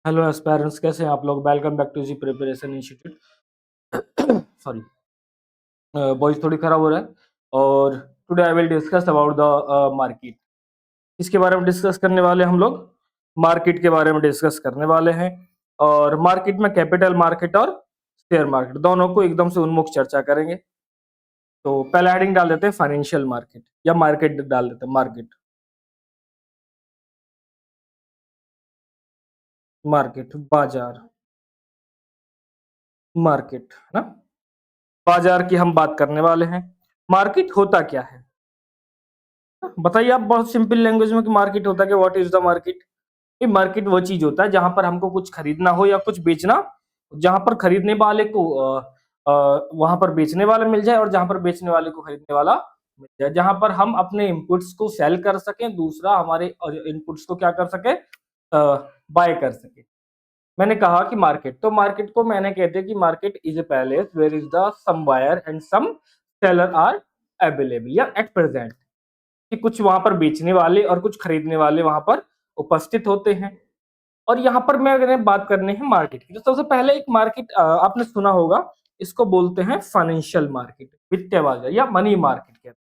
Hello aspirants, कैसे हैं आप लोग। Welcome back to G preparation institute. Sorry, voice थोड़ी खराब हो रहा है। और today I will discuss about the market. इसके बारे में डिस्कस करने वाले हम लोग मार्केट के बारे में डिस्कस करने वाले हैं। और मार्केट में कैपिटल मार्केट और शेयर मार्केट दोनों को एकदम से उन्मुख चर्चा करेंगे। तो पहले हेडिंग डाल देते हैं फाइनेंशियल मार्केट, या मार्केट डाल देते हैं मार्केट। मार्केट बाजार, मार्केट है ना। बाजार की हम बात करने वाले हैं। मार्केट होता क्या है बताइए आप, बहुत सिंपल लैंग्वेज में कि मार्केट होता है क्या, व्हाट इज द मार्केट। ये मार्केट वो चीज होता है जहां पर हमको कुछ खरीदना हो या कुछ बेचना, जहां पर खरीदने वाले को वहां पर बेचने वाला मिल जाए, और जहां पर बेचने वाले को खरीदने वाला मिल जाए, जहां पर हम अपने इनपुट्स को सेल कर सकें, दूसरा हमारे इनपुट्स को क्या कर सके, बाय कर सके। मैंने कहा कि मार्केट, तो मार्केट को मैंने कहते हैं कि market is a palace where is the some buyer and some seller are available, या एट प्रेजेंट, कि कुछ वहां पर बेचने वाले और कुछ खरीदने वाले वहां पर उपस्थित होते हैं। और यहाँ पर मैं अगर बात करने हैं मार्केट की, तो सबसे पहले एक मार्केट आपने सुना होगा, इसको बोलते हैं फाइनेंशियल मार्केट, वित्तीय बाजार या मनी मार्केट कहते हैं।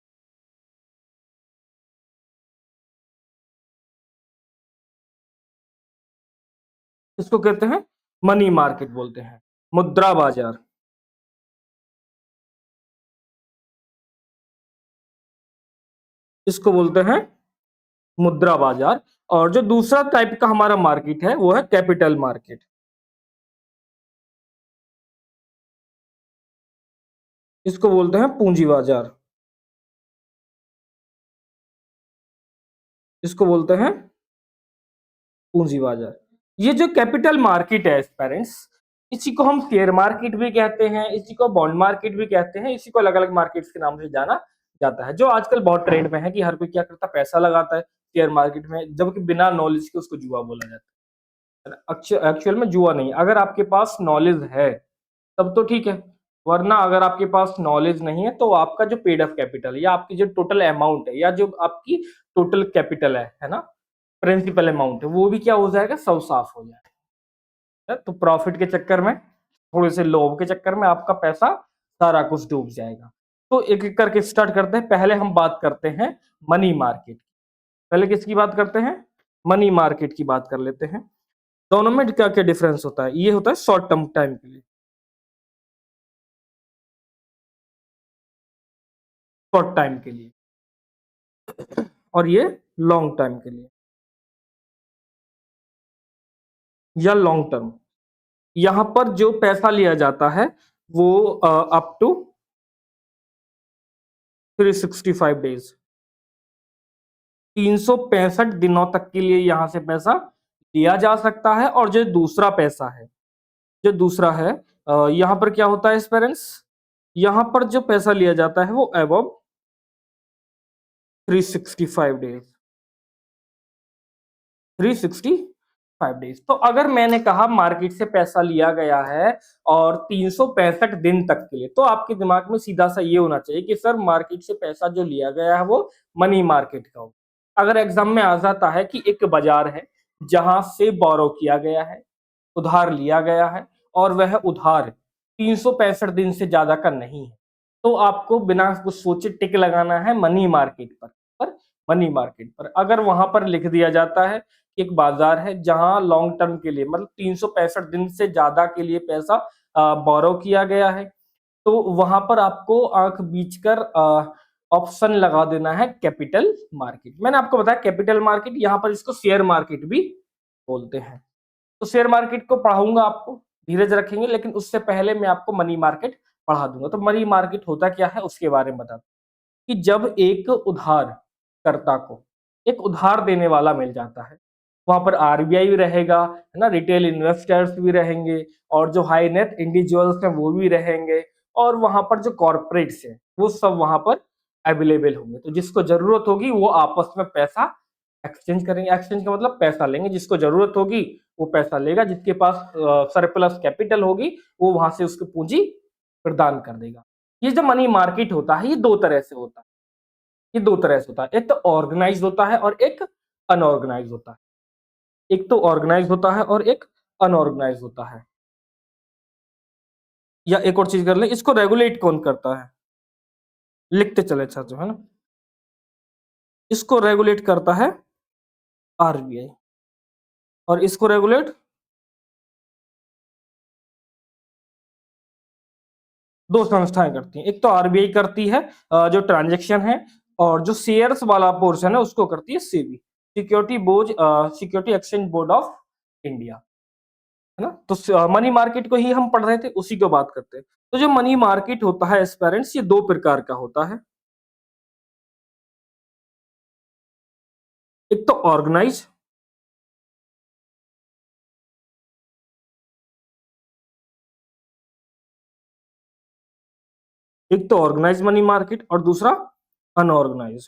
इसको कहते हैं मनी मार्केट बोलते हैं। मुद्रा बाजार, इसको बोलते हैं मुद्रा बाजार। और जो दूसरा टाइप का हमारा मार्केट है वो है कैपिटल मार्केट, इसको बोलते हैं पूंजी बाजार, इसको बोलते हैं पूंजी बाजार। ये जो कैपिटल मार्केट है पेरेंट्स, इसी को हम शेयर मार्केट भी कहते हैं, इसी को बॉन्ड मार्केट भी कहते हैं, इसी को अलग अलग मार्केट्स के नाम से जाना जाता है। जो आजकल बहुत ट्रेंड में है कि हर कोई क्या करता है, पैसा लगाता है शेयर मार्केट में, जबकि बिना नॉलेज के उसको जुआ बोला जाता है। एक्चुअल में जुआ नहीं, अगर आपके पास नॉलेज है तब तो ठीक है, वरना अगर आपके पास नॉलेज नहीं है तो आपका जो पेड अप कैपिटल या आपकी जो टोटल अमाउंट है, या जो आपकी टोटल कैपिटल है ना, प्रिंसिपल अमाउंट है, वो भी क्या हो जाएगा, सब साफ हो जाएगा। तो प्रॉफिट के चक्कर में, थोड़े से लोभ के चक्कर में आपका पैसा सारा कुछ डूब जाएगा। तो एक एक करके स्टार्ट करते हैं। पहले हम बात करते हैं मनी मार्केट। पहले किसकी बात करते हैं, मनी मार्केट की बात कर लेते हैं। दोनों में क्या क्या डिफरेंस होता है, ये होता है शॉर्ट टर्म टाइम के लिए, शॉर्ट टाइम के लिए, और ये लॉन्ग टाइम के लिए या लॉन्ग टर्म। यहां पर जो पैसा लिया जाता है वो अप टू 365 डेज, 365 दिनों तक के लिए यहां से पैसा लिया जा सकता है। और जो दूसरा पैसा है, जो दूसरा है, यहां पर क्या होता है पेरेंट्स, यहां पर जो पैसा लिया जाता है वो अबव 365 डेज, 365 डेज। तो अगर मैंने कहा मार्केट से पैसा लिया गया है और 365 दिन तक के लिए, तो आपके दिमाग में सीधा सा ये होना चाहिए कि सर मार्केट से पैसा जो लिया गया है वो मनी मार्केट का हो। अगर एग्जाम में आ जाता है कि एक बाजार है जहां से बोरो किया गया है, उधार लिया गया है, और वह उधार 365 दिन से ज्यादा का नहीं है, तो आपको बिना कुछ सोचे टिक लगाना है मनी मार्केट पर मनी मार्केट पर। अगर वहां पर लिख दिया जाता है कि एक बाजार है जहां लॉन्ग टर्म के लिए, मतलब 365 दिन से ज्यादा के लिए पैसा बोरो किया गया है, तो वहां पर आपको आंख बीच कर ऑप्शन लगा देना है कैपिटल मार्केट। मैंने आपको बताया कैपिटल मार्केट, यहाँ पर इसको शेयर मार्केट भी बोलते हैं। तो शेयर मार्केट को पढ़ाऊंगा आपको, धीरज रखेंगे, लेकिन उससे पहले मैं आपको मनी मार्केट पढ़ा दूंगा। तो मनी मार्केट होता क्या है उसके बारे में बता, कि जब एक उधारकर्ता को एक उधार देने वाला मिल जाता है, वहां पर आरबीआई भी रहेगा, है ना, रिटेल इन्वेस्टर्स भी रहेंगे, और जो हाई नेट इंडिविजुअल्स हैं वो भी रहेंगे, और वहां पर जो कॉर्पोरेट्स हैं वो सब वहां पर अवेलेबल होंगे। तो जिसको जरूरत होगी वो आपस में पैसा एक्सचेंज करेंगे। एक्सचेंज का मतलब पैसा लेंगे, जिसको जरूरत होगी वो पैसा लेगा, जिसके पास सरप्लस कैपिटल होगी वो वहां से उसकी पूंजी प्रदान कर देगा। ये जो मनी मार्केट होता है ये दो तरह से होता है, ये दो तरह से होता है, एक तो ऑर्गेनाइज होता है और एक अनऑर्गेनाइज होता है। एक तो ऑर्गेनाइज होता है और एक अनऑर्गेनाइज होता है। या एक और चीज कर लें, इसको रेगुलेट कौन करता है? लिखते चले छात्र, है ना? इसको रेगुलेट करता है आरबीआई, और इसको रेगुलेट दो संस्थाएं करती हैं। एक तो आरबीआई करती है जो ट्रांजैक्शन है, और जो शेयर्स वाला पोर्शन है उसको करती है SEBI, security exchange board of India, है ना? तो मनी मार्केट को ही हम पढ़ रहे थे, उसी को बात करते हैं। तो जो मनी मार्केट होता है एस्पेरेंट्स, ये दो प्रकार का होता है। एक तो ऑर्गेनाइज, एक तो ऑर्गेनाइज मनी मार्केट और दूसरा unorganise.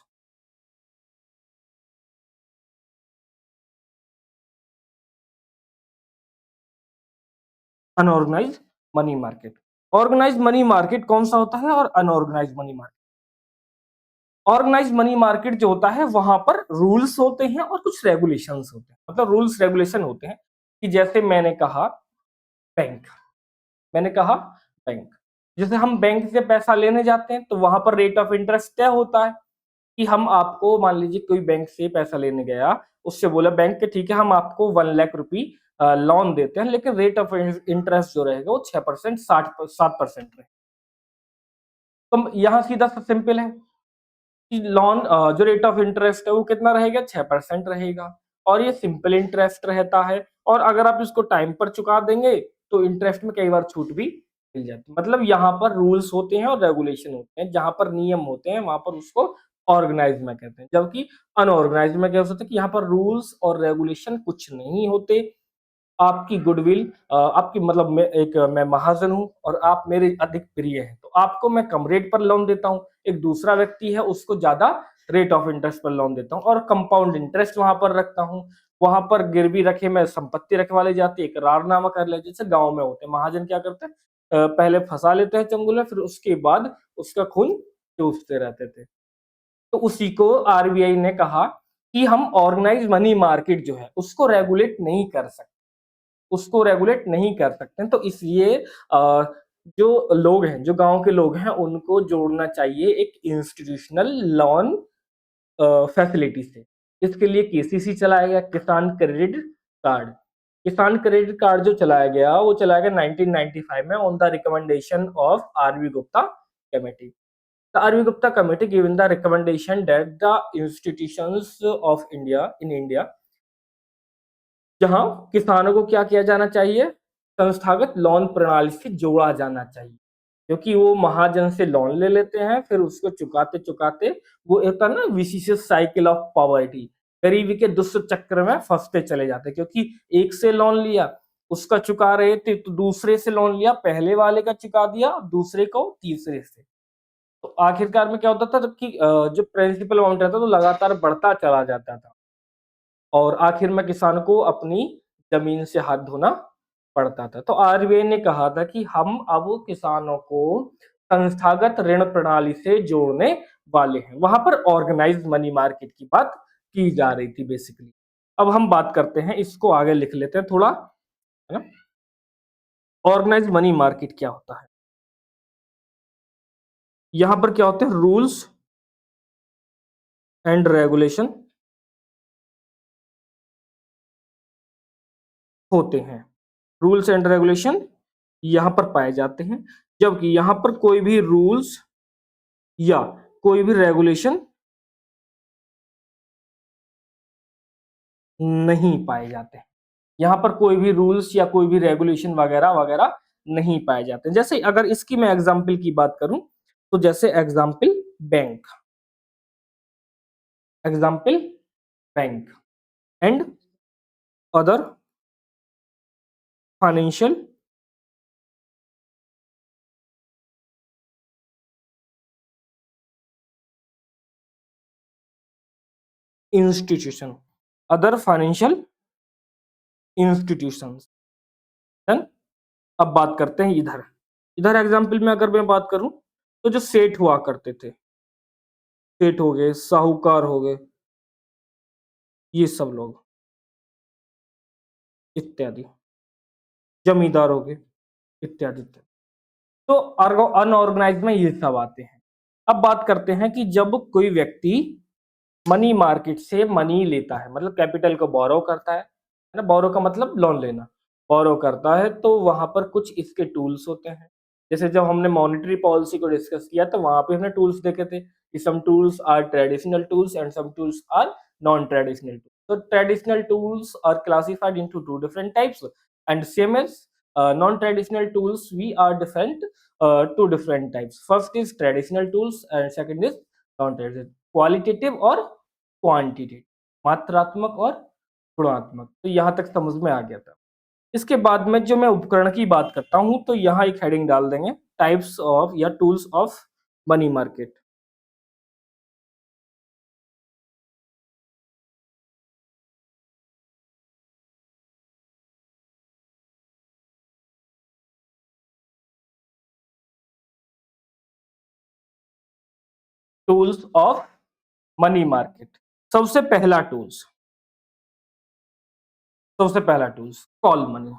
Unorganise money market, organise money market कौन सा होता है और unorganise money market? Organise money market जो होता है वहां पर रूल्स होते हैं और कुछ रेगुलेशंस होते हैं, मतलब रूल्स रेगुलेशन होते हैं कि जैसे बैंक मैंने कहा बैंक, जैसे हम बैंक से पैसा लेने जाते हैं तो वहां पर रेट ऑफ इंटरेस्ट तय होता है कि हम आपको, मान लीजिए कोई बैंक से पैसा लेने गया, उससे बोला बैंक के ठीक है हम आपको 1 लाख रुपी लोन देते हैं, लेकिन रेट ऑफ इंटरेस्ट जो रहेगा वो 6%, 7% रहेगा। तो यहाँ सीधा सा सिंपल है कि लोन जो रेट ऑफ इंटरेस्ट है वो कितना रहेगा, 6% रहेगा, और ये सिंपल इंटरेस्ट रहता है, और अगर आप इसको टाइम पर चुका देंगे तो इंटरेस्ट में कई बार छूट भी मिल जाती है। मतलब यहाँ पर रूल्स होते हैं और रेगुलेशन होते हैं, जहां पर नियम होते हैं वहां पर उसको ऑर्गेनाइज में कहते हैं, जबकि अनऑर्गेनाइज में क्या हो सकता है कि यहाँ पर रूल्स और रेगुलेशन कुछ नहीं होते। आपकी गुडविल, आपकी मतलब मैं महाजन हूँ और आप मेरे अधिक प्रिय हैं, तो आपको मैं कम रेट पर लोन देता हूँ, एक दूसरा व्यक्ति है उसको ज्यादा रेट ऑफ इंटरेस्ट पर लोन देता हूँ, और कंपाउंड इंटरेस्ट वहां पर रखता हूँ। वहां पर गिरवी रखे मैं संपत्ति रखवा जाती है, इकरारनामा कर ले, जैसे गांव में होते हैं महाजन क्या करते हैं, पहले फंसा लेते हैं चंगुल में, फिर उसके बाद उसका खून चूसते रहते थे। तो उसी को आरबीआई ने कहा कि हम ऑर्गेनाइज मनी मार्केट जो है उसको रेगुलेट नहीं कर सकते, उसको रेगुलेट नहीं कर सकते हैं। तो इसलिए जो लोग हैं, जो गांव के लोग हैं, उनको जोड़ना चाहिए एक इंस्टीट्यूशनल लोन फैसिलिटी से। इसके लिए केसीसी चलाया गया, किसान क्रेडिट कार्ड। किसान क्रेडिट कार्ड जो चलाया गया वो चलाया गया 1995 में on the recommendation of RV Gupta committee. The RV Gupta committee given the recommendation that the institutions of India in India, जहां किसानों को क्या किया जाना चाहिए, संस्थागत लोन प्रणाली से जोड़ा जाना चाहिए, क्योंकि वो महाजन से लोन ले लेते हैं, फिर उसको चुकाते चुकाते वो एक ना विशियस साइकिल ऑफ पॉवर्टी, गरीबी के दुष्ट चक्र में फंसते चले जाते हैं, क्योंकि एक से लोन लिया उसका चुका रहे थे, तो दूसरे से लोन लिया, पहले वाले का चुका दिया, दूसरे को तीसरे से, तो आखिरकार में क्या होता था कि जो प्रिंसिपल अमाउंट रहता था तो लगातार बढ़ता चला जाता था, और आखिर में किसान को अपनी जमीन से हाथ धोना पड़ता था। तो आरबीआई ने कहा था कि हम अब किसानों को संस्थागत ऋण प्रणाली से जोड़ने वाले हैं। वहां पर ऑर्गेनाइज मनी मार्केट की बात की जा रही थी बेसिकली। अब हम बात करते हैं, इसको आगे लिख लेते हैं थोड़ा, है ना? ऑर्गेनाइज मनी मार्केट क्या होता है? यहां पर क्या होते हैं, रूल्स एंड रेगुलेशन होते हैं, रूल्स एंड रेगुलेशन यहां पर पाए जाते हैं, जबकि यहां पर कोई भी रूल्स या कोई भी रेगुलेशन नहीं पाए जाते हैं। यहां पर कोई भी रूल्स या कोई भी रेगुलेशन वगैरह वगैरह नहीं पाए जाते। जैसे अगर इसकी मैं एग्जांपल की बात करूं, तो जैसे example bank, example bank and other financial institution, other financial institutions. अब बात करते हैं इधर, इधर एग्जांपल में अगर मैं बात करूं, तो जो सेठ हुआ करते थे, सेठ हो गए, साहूकार हो गए, ये सब लोग इत्यादि। जमींदार हो गए, इत्यादि इत्यादि। तो अनऑर्गेनाइज्ड में ये सब आते हैं। अब बात करते हैं कि जब कोई व्यक्ति मनी मार्केट से मनी लेता है, मतलब कैपिटल को बोरो करता है ना, बोरो का मतलब लोन लेना, बोरो करता है, तो वहां पर कुछ इसके टूल्स होते हैं। जैसे जब हमने मॉनेटरी पॉलिसी को डिस्कस किया तो वहां पे हमने टूल्स देखे थे कि some tools are traditional tools and some tools are non traditional tools. तो traditional tools are classified into two different types and same as non traditional tools we are different two different types. First is traditional tools and second is non traditional, qualitative और quantitative, मात्रात्मक और गुणात्मक। तो यहां तक समझ में आ गया था। इसके बाद में जो मैं उपकरण की बात करता हूं तो यहाँ एक हेडिंग डाल देंगे, टाइप्स ऑफ या tools of money market. Tools of money market. सबसे पहला टूल्स, सबसे पहला टूल्स कॉल मनी।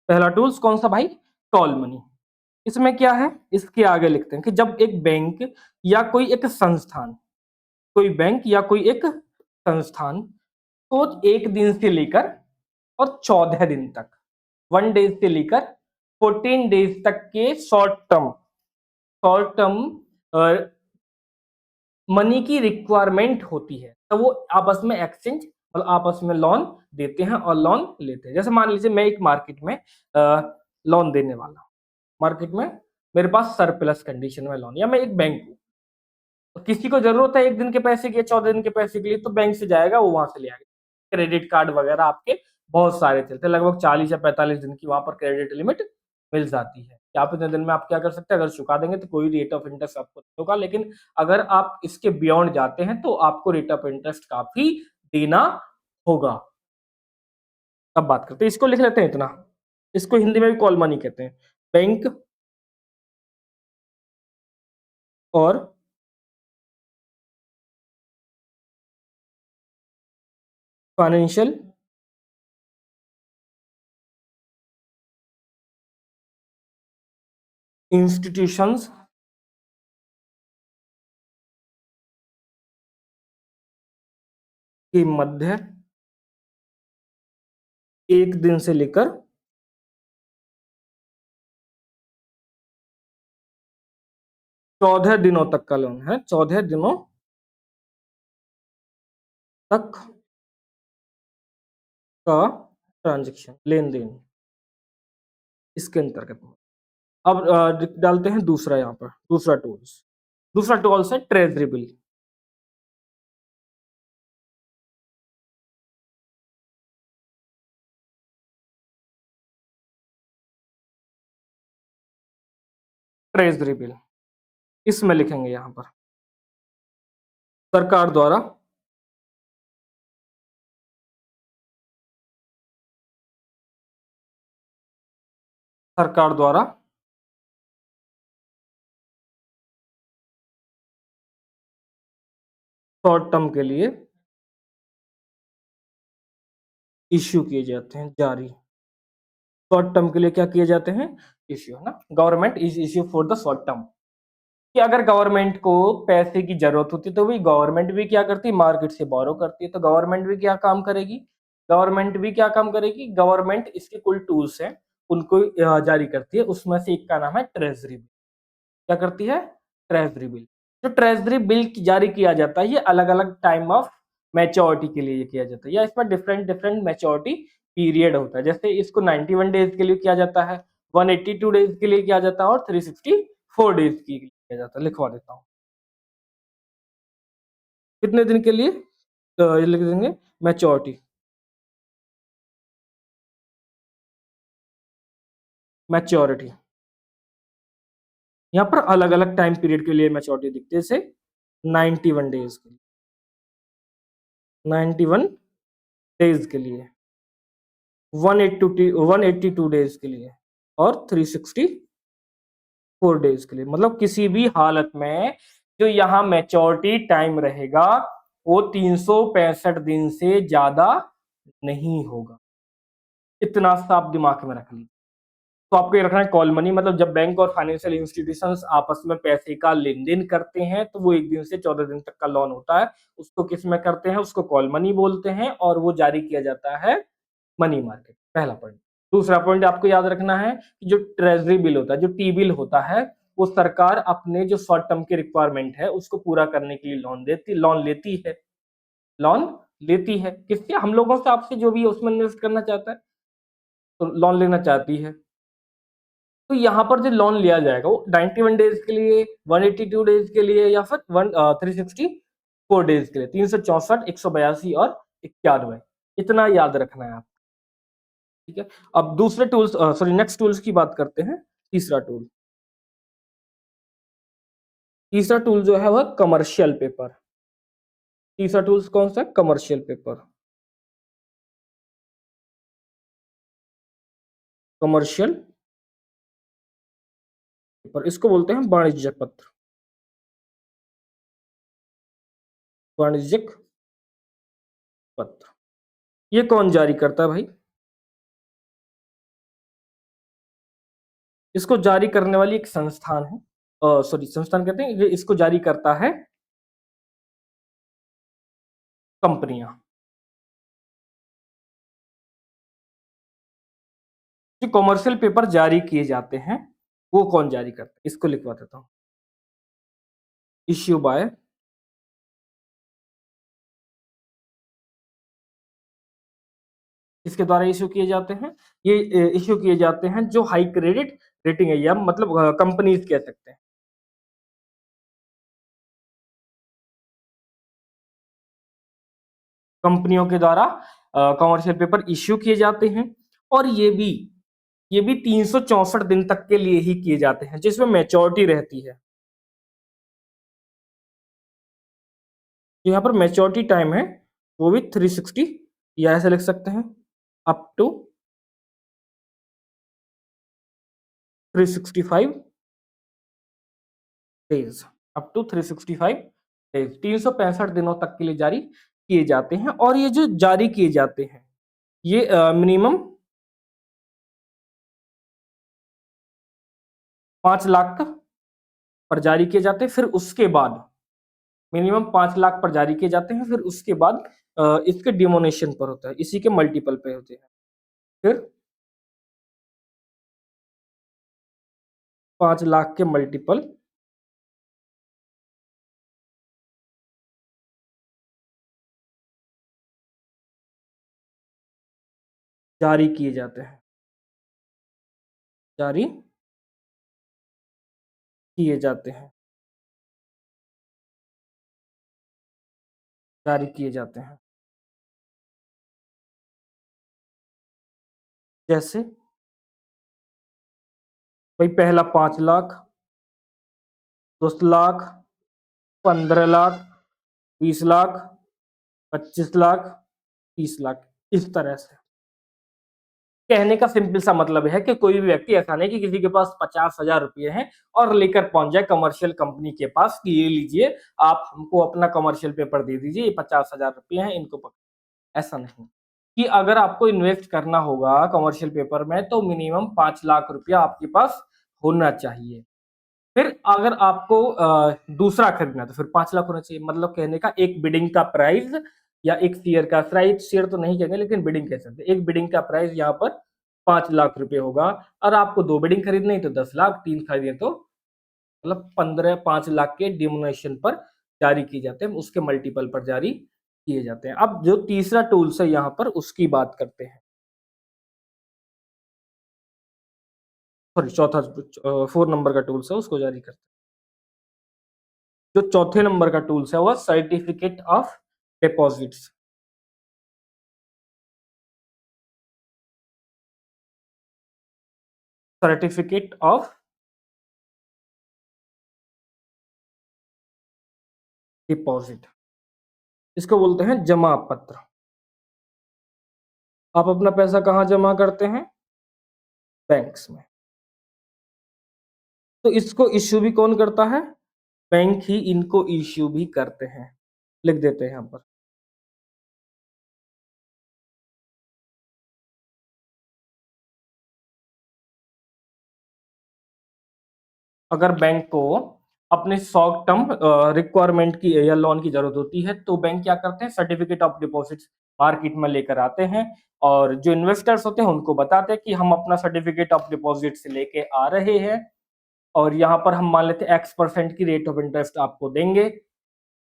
पहला टूल्स कौन सा भाई? Call money. इसमें क्या है, इसके आगे लिखते हैं कि जब एक बैंक या कोई एक संस्थान, कोई बैंक या कोई एक संस्थान को एक दिन से लेकर और 14 दिन तक, 1 डेज से लेकर 14 डेज तक के शॉर्ट टर्म मनी की रिक्वायरमेंट होती है, तो वो आपस में एक्सचेंज और आपस में लोन देते हैं और लोन लेते हैं। जैसे मान लीजिए मैं एक मार्केट में लोन देने वाला हूँ, मार्केट में मेरे पास सरप्लस कंडीशन में लोन, या मैं एक बैंक हूँ, तो किसी को जरूरत है एक दिन के पैसे की, 14 दिन के पैसे के लिए, तो बैंक से जाएगा, वो वहां से ले आएगा। क्रेडिट कार्ड वगैरह आपके बहुत सारे चलते हैं, लगभग 40 या 45 दिन की वहां पर क्रेडिट लिमिट मिल जाती है कि आप इतने दिन में आप क्या कर सकते हैं, अगर चुका देंगे तो कोई रेट ऑफ इंटरेस्ट आपको नहीं होगा, लेकिन अगर आप इसके बियॉन्ड जाते हैं तो आपको रेट ऑफ इंटरेस्ट काफी देना होगा। अब बात करते हैं, इसको लिख लेते हैं इतना, इसको हिंदी में भी कॉल मनी कहते हैं। बैंक और फाइनेंशियल इंस्टीट्यूशंस के मध्य एक दिन से लेकर 14 दिनों तक का लोन है, 14 दिनों तक का ट्रांजेक्शन, लेन देन, इसके अंतर्गत। अब डालते हैं दूसरा, यहाँ पर दूसरा टूल्स, दूसरा टूल्स है ट्रेजरी बिल। ट्रेजरी बिल, इसमें लिखेंगे यहाँ पर सरकार द्वारा सरकार द्वारा शॉर्ट टर्म के लिए इश्यू किए जाते हैं, जारी, शॉर्ट टर्म के लिए क्या किए जाते हैं, इश्यू, है ना, government is issue for the short term. कि अगर गवर्नमेंट को पैसे की जरूरत होती है तो भी गवर्नमेंट भी क्या करती है, मार्केट से बोरो करती है। तो गवर्नमेंट भी क्या काम करेगी, गवर्नमेंट भी क्या काम करेगी, गवर्नमेंट इसके कुल टूल्स हैं उनको जारी करती है, उसमें से एक का नाम है ट्रेजरी बिल। क्या करती है, ट्रेजरी बिल। जो ट्रेजरी बिल जारी किया जाता है ये अलग अलग टाइम ऑफ मैच्योरिटी के लिए किया जाता है, या इसमें डिफरेंट डिफरेंट मैच्योरिटी पीरियड होता है। जैसे इसको 91 डेज के लिए किया जाता है, 182 डेज के लिए किया जाता है और 364 डेज के लिए किया जाता है। लिखवा देता हूँ, कितने दिन के लिए, ये लिख देंगे मैच्योरिटी, मैच्योरिटी। यहाँ पर अलग अलग टाइम पीरियड के लिए मैच्योरिटी दिखती है, जैसे 91 डेज के लिए, 91 डेज के लिए, 182 डेज के लिए और 364 डेज के लिए। मतलब किसी भी हालत में जो यहाँ मैच्योरिटी टाइम रहेगा वो 365 दिन से ज्यादा नहीं होगा। इतना सा आप दिमाग में रख लीजिए। तो आपको ये रखना है कॉल मनी, मतलब जब बैंक और फाइनेंशियल इंस्टीट्यूशंस आपस में पैसे का लेन-देन करते हैं तो वो 1 दिन से 14 दिन तक का लोन होता है। उसको किस में करते हैं? उसको कॉल मनी बोलते हैं और वो जारी किया जाता है मनी मार्केट। पहला पॉइंट। दूसरा पॉइंट आपको याद रखना है कि जो ट्रेजरी बिल होता है, जो टी बिल होता है, वो सरकार अपने जो शॉर्ट टर्म की रिक्वायरमेंट है उसको पूरा करने के लिए लोन लेती है। किससे? हम लोगों से, आपसे, जो भी उसमें इन्वेस्ट करना चाहता है तो लोन लेना चाहती है। तो यहाँ पर जो लोन लिया जाएगा वो 91 डेज के लिए, 182 डेज के लिए या फिर 364 डेज के लिए, 364, 182 और 91, इतना याद रखना है आप। ठीक है। अब दूसरे टूल्स, सॉरी, नेक्स्ट टूल्स की बात करते हैं। तीसरा टूल, तीसरा टूल जो है वह कमर्शियल पेपर। तीसरा टूल्स कौन सा? Commercial paper. कमर्शियल पेपर, इसको बोलते हैं वाणिज्यिक पत्र। वाणिज्यिक पत्र, ये कौन जारी करता है भाई? इसको जारी करने वाली एक संस्थान है, सॉरी, संस्थान कहते हैं, ये इसको जारी करता है कंपनियां। जो कॉमर्शियल पेपर जारी किए जाते हैं वो कौन जारी करता है? इसको लिखवा देता हूं। इश्यू बाय, इसके द्वारा इश्यू किए जाते हैं। ये इश्यू किए जाते हैं जो हाई क्रेडिट रेटिंग है, या मतलब कंपनीज कह सकते हैं। कंपनियों के द्वारा कॉमर्शियल पेपर इश्यू किए जाते हैं। और ये भी 364 दिन तक के लिए ही किए जाते हैं, जिसमें मैच्योरिटी रहती है। यहाँ पर मैच्योरिटी टाइम है वो भी 360, या ऐसे लिख सकते हैं up to 365 days. Up to 365 days, 365 दिनों तक के लिए जारी किए जाते हैं। और ये जो जारी किए जाते हैं ये मिनिमम 5 लाख पर जारी किए जाते हैं। फिर उसके बाद मिनिमम 5 लाख पर जारी किए जाते हैं। फिर उसके बाद इसके डिमोनेशन पर होता है, इसी के मल्टीपल पे होते हैं। फिर 5 लाख के मल्टीपल जारी किए जाते हैं, जारी किए जाते हैं, जारी किए जाते हैं। जैसे भाई, पहला 5 लाख, 10 लाख, 15 लाख, 20 लाख, 25 लाख, 30 लाख, इस तरह से। कहने का सिंपल सा मतलब है कि कोई भी व्यक्ति ऐसा नहीं कि किसी के पास 50,000 रुपये हैं और लेकर पहुंच जाए कमर्शियल कंपनी के पास कि ये लीजिए, आप हमको अपना कमर्शियल पेपर दे दीजिए, ये 50,000 रुपये हैं, इनको पकड़। ऐसा नहीं। कि अगर आपको इन्वेस्ट करना होगा कमर्शियल पेपर में तो मिनिमम 5 लाख रुपया आपके पास होना चाहिए। फिर अगर आपको दूसरा खरीदना है तो फिर 5 लाख होना चाहिए। मतलब कहने का, एक बिडिंग का प्राइस या एक शेयर का प्राइस, शेयर तो नहीं कहेंगे लेकिन बिडिंग कह सकते हैं, एक बिडिंग का प्राइस यहाँ पर 5 लाख रुपए होगा। और आपको 2 बिडिंग खरीदनी है तो 10 लाख, 3 खरीदे तो मतलब 5 लाख के डिमोनेशन पर जारी किए जाते हैं, उसके मल्टीपल पर जारी किए जाते हैं। अब जो तीसरा टूल्स है यहाँ पर उसकी बात करते हैं। सॉरी, चौथा, 4 नंबर का टूल्स है उसको जारी करते हैं। जो चौथे नंबर का टूल्स है वह certificate of deposits. Certificate of deposit, इसको बोलते हैं जमा पत्र। आप अपना पैसा कहाँ जमा करते हैं? बैंक्स में। तो इसको इश्यू भी कौन करता है? बैंक ही इनको इश्यू भी करते हैं। लिख देते हैं यहाँ पर। अगर बैंक को अपने शॉर्ट टर्म रिक्वायरमेंट की या लोन की जरूरत होती है तो बैंक क्या करते हैं, सर्टिफिकेट ऑफ डिपॉजिट मार्केट में लेकर आते हैं और जो इन्वेस्टर्स होते हैं उनको बताते हैं कि हम अपना सर्टिफिकेट ऑफ डिपॉजिट से लेके आ रहे हैं और यहाँ पर हम मान लेते हैं X% की रेट ऑफ इंटरेस्ट आपको देंगे,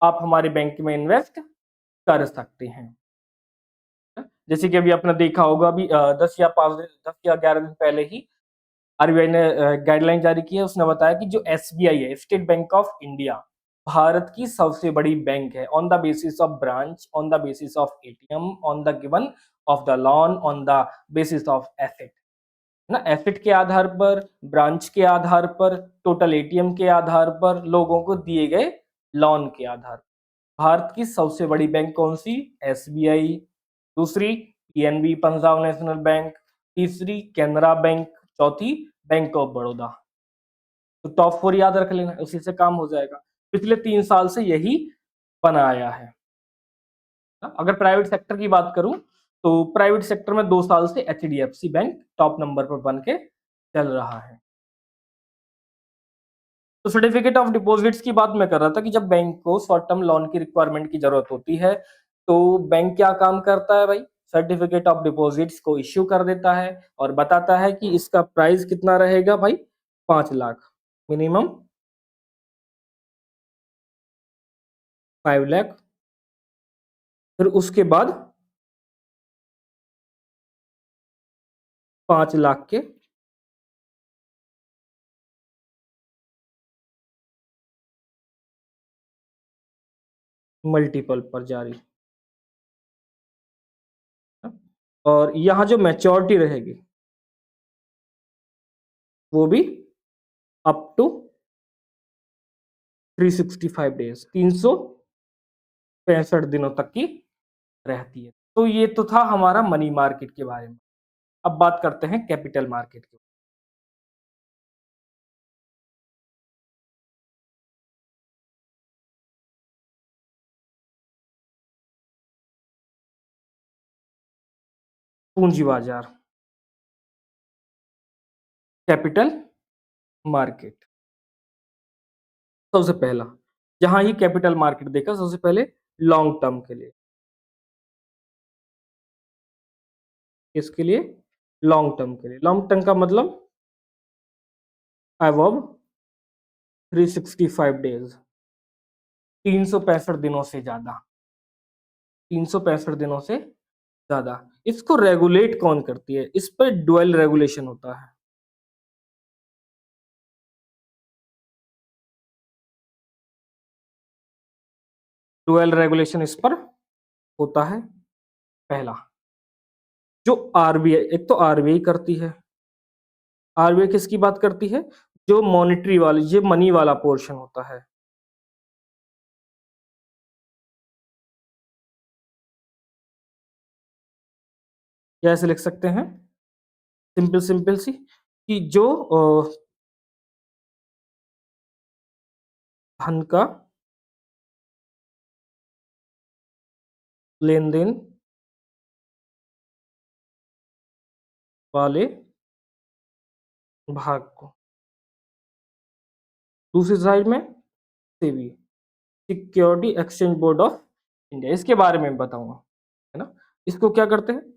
आप हमारे बैंक में इन्वेस्ट कर सकते हैं। जैसे कि अभी आपने देखा होगा, अभी 10 या 11 दिन पहले ही आरबीआई ने गाइडलाइन जारी की है। उसने बताया कि जो एसबीआई है, state bank of India, Bharat की सबसे बड़ी बैंक है on the basis of branch, on the basis of ATM, on the given of the loan, on the basis of asset, ना, एसेट के आधार पर, ब्रांच के आधार पर, टोटल एटीएम के आधार पर, लोगों को दिए गए लोन के आधार पर। भारत की सबसे बड़ी बैंक कौन सी? एसबीआई। दूसरी पीएनबी, पंजाब नेशनल बैंक। तीसरी कैनरा बैंक। चौथी बैंक ऑफ बड़ौदा। तो टॉप 4 याद रख लेना, उसी से काम हो जाएगा। पिछले 3 साल से यही बनाया है। अगर प्राइवेट सेक्टर की बात करूं तो प्राइवेट सेक्टर में 2 साल से एचडीएफसी बैंक टॉप नंबर पर बन के चल रहा है। तो सर्टिफिकेट ऑफ डिपॉजिट्स की बात मैं कर रहा था कि जब बैंक को शॉर्ट टर्म लोन की रिक्वायरमेंट की जरूरत होती है तो बैंक क्या काम करता है भाई, सर्टिफिकेट ऑफ डिपॉजिट्स को इश्यू कर देता है और बताता है कि इसका प्राइस कितना रहेगा भाई, 5 लाख, मिनिमम 5 लाख। फिर उसके बाद 5 लाख के मल्टीपल पर जारी। और यहाँ जो मैच्योरिटी रहेगी वो भी अप टू 365 डेज, 365 दिनों तक की रहती है। तो ये तो था हमारा मनी मार्केट के बारे में। अब बात करते हैं कैपिटल मार्केट की। पूंजी बाजार, कैपिटल मार्केट। सबसे पहला जहां ही कैपिटल मार्केट देखा, सबसे पहले लॉन्ग टर्म के लिए। किसके लिए? लॉन्ग टर्म के लिए। लॉन्ग टर्म का मतलब अबव 365 डेज, 365 दिनों से ज्यादा, 365 दिनों से ज्यादा। इसको रेगुलेट कौन करती है? इस पर ड्वेल रेगुलेशन होता है। ड्वेल रेगुलेशन इस पर होता है। पहला जो आरबीआई, एक तो आरबीआई करती है। आरबीआई किसकी बात करती है? जो मॉनेटरी वाली, ये मनी वाला पोर्शन होता है। क्या ऐसे लिख सकते हैं, सिंपल सिंपल सी, कि जो धन का लेन देन वाले भाग को, दूसरी साइड में SEBI, security exchange board of India, इसके बारे में बताऊंगा, है ना। इसको क्या करते हैं?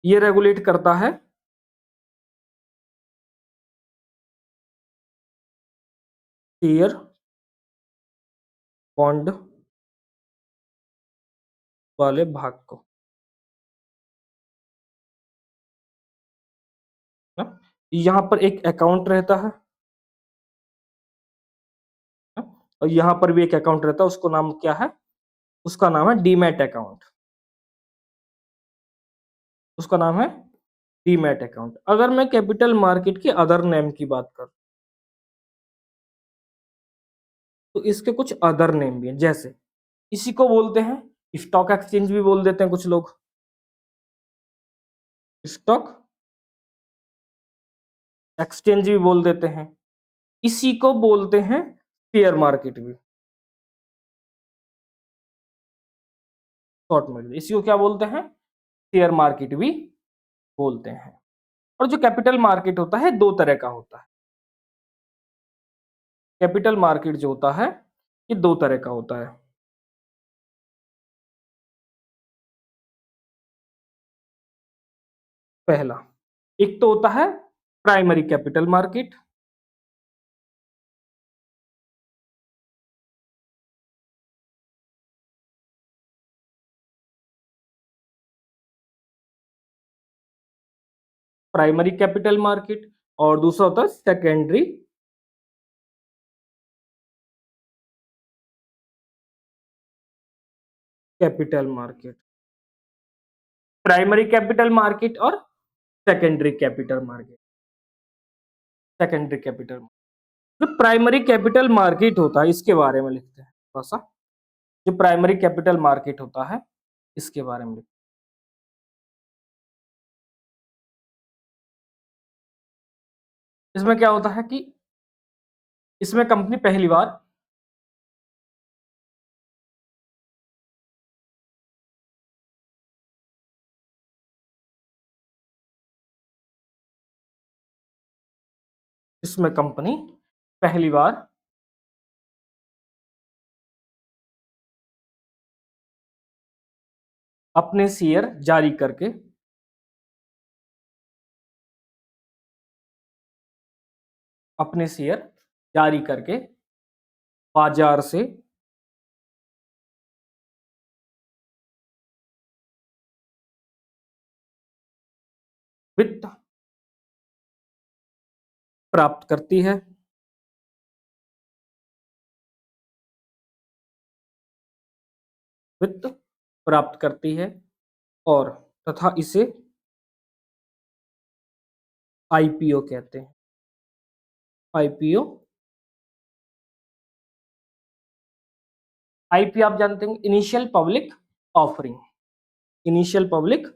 ये रेगुलेट करता है शेयर बॉन्ड वाले भाग को, है ना। यहाँ पर एक अकाउंट रहता है, और यहाँ पर भी एक अकाउंट रहता है, उसको नाम क्या है? उसका नाम है डीमैट अकाउंट। उसका नाम है डीमैट अकाउंट। अगर मैं कैपिटल मार्केट के अदर नेम की बात करूं तो इसके कुछ अदर नेम भी हैं, जैसे इसी को बोलते हैं स्टॉक एक्सचेंज भी बोल देते हैं कुछ लोग, स्टॉक एक्सचेंज भी बोल देते हैं। इसी को बोलते हैं शेयर मार्केट भी। शॉर्ट में, इसी को क्या बोलते हैं, शेयर मार्केट भी बोलते हैं। और जो कैपिटल मार्केट होता है दो तरह का होता है। कैपिटल मार्केट जो होता है ये दो तरह का होता है। पहला, एक तो होता है primary capital market, primary capital market, और दूसरा होता है secondary capital market. Primary capital market और secondary capital market. Secondary capital, जो प्राइमरी कैपिटल मार्केट होता है इसके बारे में लिखते हैं थोड़ा सा। जो प्राइमरी कैपिटल मार्केट होता है इसके बारे में लिखते हैं। इसमें क्या होता है कि इसमें कंपनी पहली बार इसमें कंपनी पहली बार अपने शेयर जारी करके अपने शेयर जारी करके बाजार से वित्त प्राप्त करती है। वित्त प्राप्त करती है और तथा इसे आईपीओ कहते हैं। आईपीओ, आईपीओ आप जानते हैं, initial public offering. Initial public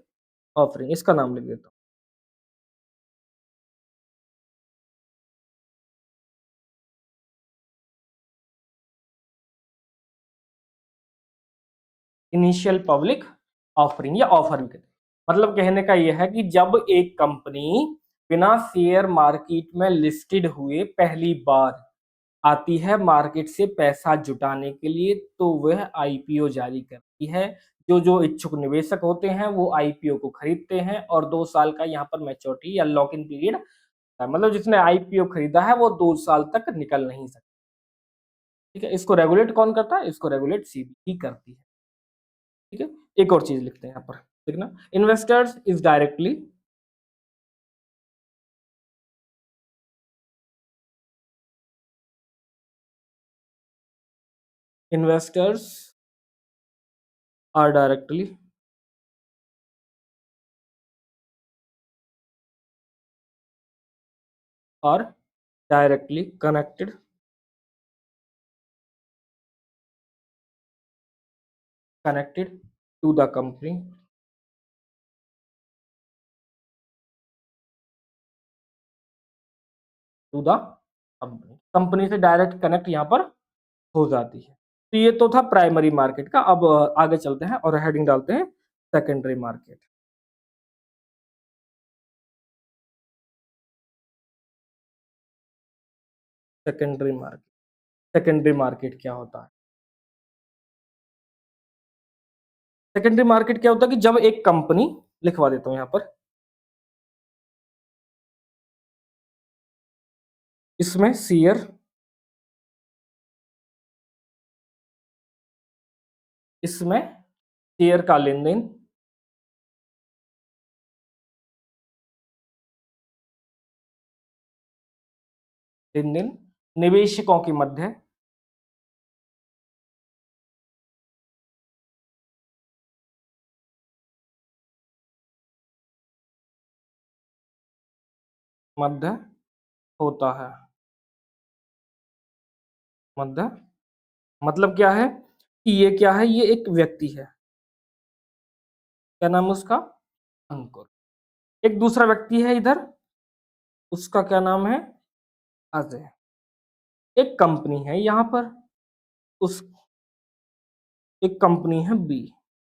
offering, इसका नाम लिख देता हूं। इनिशियल पब्लिक ऑफरिंग या ऑफर भी कहते हैं। मतलब कहने का यह है कि जब एक कंपनी बिना शेयर मार्केट में लिस्टेड हुए पहली बार आती है मार्केट से पैसा जुटाने के लिए, तो वह आईपीओ जारी करती है। जो इच्छुक निवेशक होते हैं वो आईपीओ को खरीदते हैं और 2 साल का यहाँ पर मैच्योरिटी या लॉक इन पीरियड है। मतलब जिसने आईपीओ खरीदा है वो 2 साल तक निकल नहीं सकता। ठीक है, इसको रेगुलेट कौन करता है, इसको रेगुलेट सीबी करती है। ठीक है, एक और चीज लिखते हैं यहाँ पर, देखना, investors is directly investors are directly are directly connected to the company to the company. Company से डायरेक्ट कनेक्ट यहाँ पर हो जाती है। तो ये तो था प्राइमरी मार्केट का। अब आगे चलते हैं और हेडिंग डालते हैं secondary market. Secondary market, secondary market क्या होता है? सेकेंडरी मार्केट क्या होता है कि जब एक कंपनी, लिखवा देता हूं यहां पर, इसमें शेयर, इसमें शेयर का लेन देन, लेन देन निवेशकों के मध्य, मध्य होता है। मध्य मतलब क्या है कि ये क्या है, ये एक व्यक्ति है, क्या नाम है उसका, अंकुर। एक दूसरा व्यक्ति है इधर, उसका क्या नाम है, अजय। एक कंपनी है यहां पर, उस एक कंपनी है बी।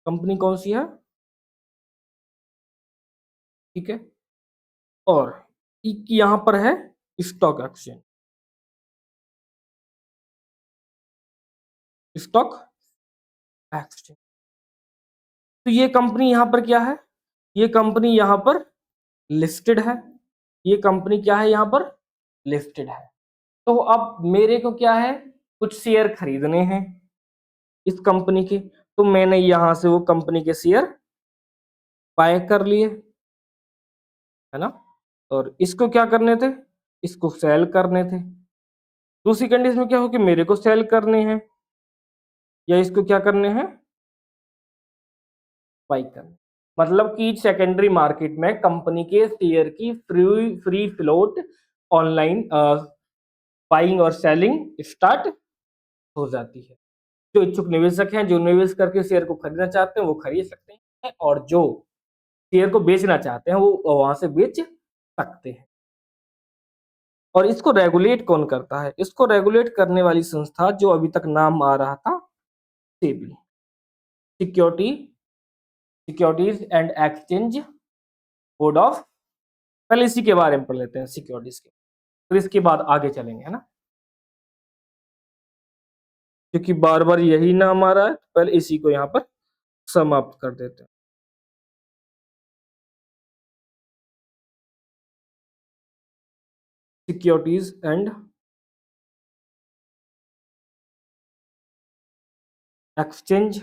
कंपनी कौन सी है, ठीक है। और यहां पर है स्टॉक एक्सचेंज, स्टॉक एक्सचेंज। तो ये कंपनी यहां पर क्या है, ये कंपनी यहां पर लिस्टेड है, ये कंपनी क्या है, यहां पर लिस्टेड है। तो अब मेरे को क्या है, कुछ शेयर खरीदने हैं इस कंपनी के, तो मैंने यहां से वो कंपनी के शेयर बाय कर लिए, है ना। और इसको क्या करने थे, इसको सेल करने थे। दूसरी कंडीशन में क्या हो कि मेरे को सेल करने हैं या इसको क्या करने हैं, बाई करने। मतलब कि सेकेंडरी मार्केट में कंपनी के शेयर की free free float online buying और सेलिंग स्टार्ट हो जाती है। जो इच्छुक निवेशक हैं, जो निवेश करके शेयर को खरीदना चाहते हैं वो खरीद सकते हैं, और जो शेयर को बेचना चाहते हैं वो वहां से बेच सकते हैं। और इसको रेगुलेट कौन करता है, इसको रेगुलेट करने वाली संस्था जो अभी तक नाम आ रहा था, SEBI, security securities and exchange board of. पहले इसी के बारे में पढ़ लेते हैं, सिक्योरिटीज के, फिर इसके बाद आगे चलेंगे, है ना, क्योंकि बार बार यही नाम आ रहा है, पहले इसी को यहाँ पर समाप्त कर देते हैं। Securities and exchange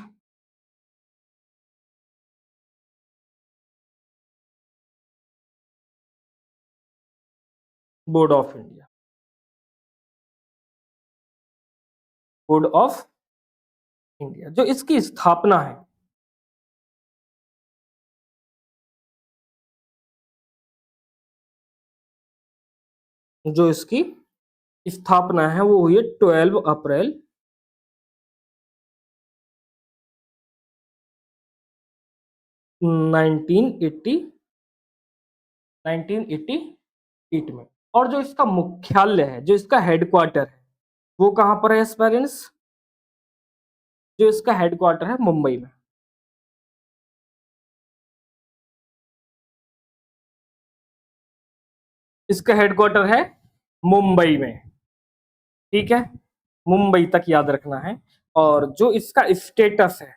board of India, board of India, जो इसकी स्थापना है, जो इसकी स्थापना है वो हुई है 12 अप्रैल 1988 में। और जो इसका मुख्यालय है, जो इसका हेडक्वार्टर है, वो कहां पर है एस्पायरेंट्स, जो इसका हेडक्वार्टर है मुंबई में। इसका हेडक्वार्टर है मुंबई में, ठीक है, मुंबई तक याद रखना है। और जो इसका स्टेटस है,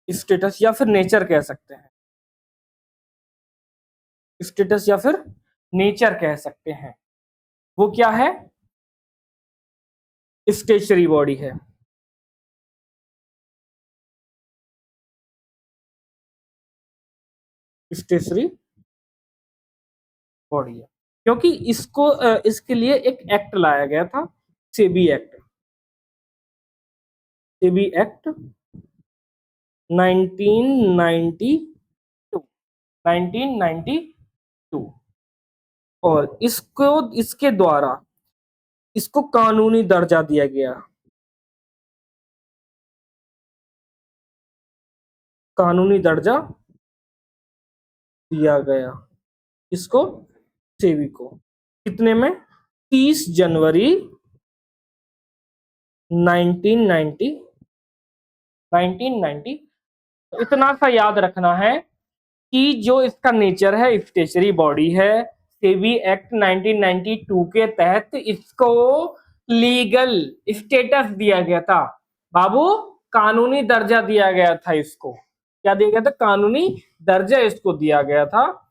स्टेटस या फिर नेचर कह सकते हैं, स्टेटस या फिर नेचर कह सकते हैं, वो क्या है, स्टेशनरी बॉडी है, स्टेशनरी बॉडी है। क्योंकि इसको इसके लिए एक एक्ट लाया गया था, सेबी एक्ट, सेबी एक्ट 1992, 1992। और इसको, इसके द्वारा इसको कानूनी दर्जा दिया गया, कानूनी दर्जा दिया गया, इसको, सेबी को, कितने में, 30 जनवरी 1990, 1990। इतना सा याद रखना है कि जो इसका नेचर है स्टेशनरी बॉडी है, सेबी एक्ट 1992 के तहत इसको लीगल स्टेटस दिया गया था बाबू, कानूनी दर्जा दिया गया था इसको। क्या दिया गया था, कानूनी दर्जा इसको दिया गया था।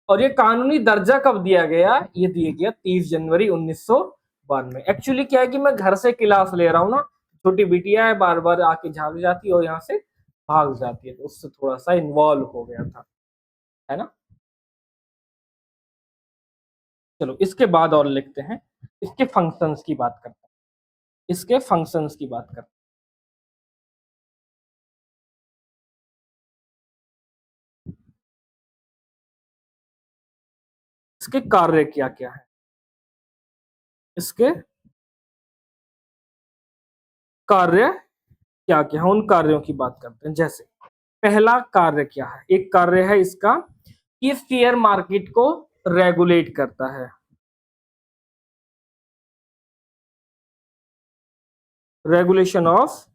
और ये कानूनी दर्जा कब दिया गया, ये दिया गया 30 जनवरी 1992। एक्चुअली क्या है कि मैं घर से क्लास ले रहा हूँ ना, छोटी बिटिया है, बार बार आके झाग जाती है और यहाँ से भाग जाती है, तो उससे थोड़ा सा इन्वॉल्व हो गया था, है ना। चलो इसके बाद और लिखते हैं, इसके फंक्शंस की बात करते हैं, इसके फंक्शंस की बात करते हैं। इसके कार्य क्या क्या है, इसके कार्य क्या क्या है, उन कार्यों की बात करते हैं। जैसे पहला कार्य क्या है, एक कार्य है इसका कि शेयर मार्केट को रेगुलेट करता है, रेगुलेशन ऑफ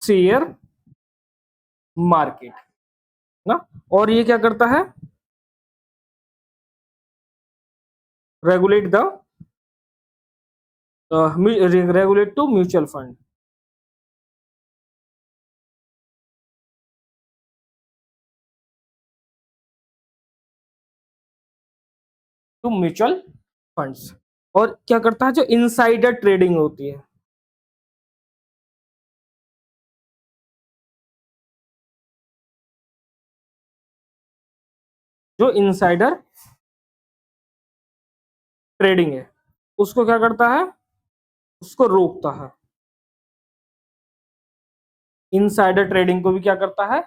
शेयर मार्केट ना। और ये क्या करता है, regulate the regulate to mutual fund, to mutual funds. और क्या करता है, जो इनसाइडर ट्रेडिंग होती है, जो इनसाइडर ट्रेडिंग है उसको क्या करता है, उसको रोकता है। इनसाइडर ट्रेडिंग को भी क्या करता है,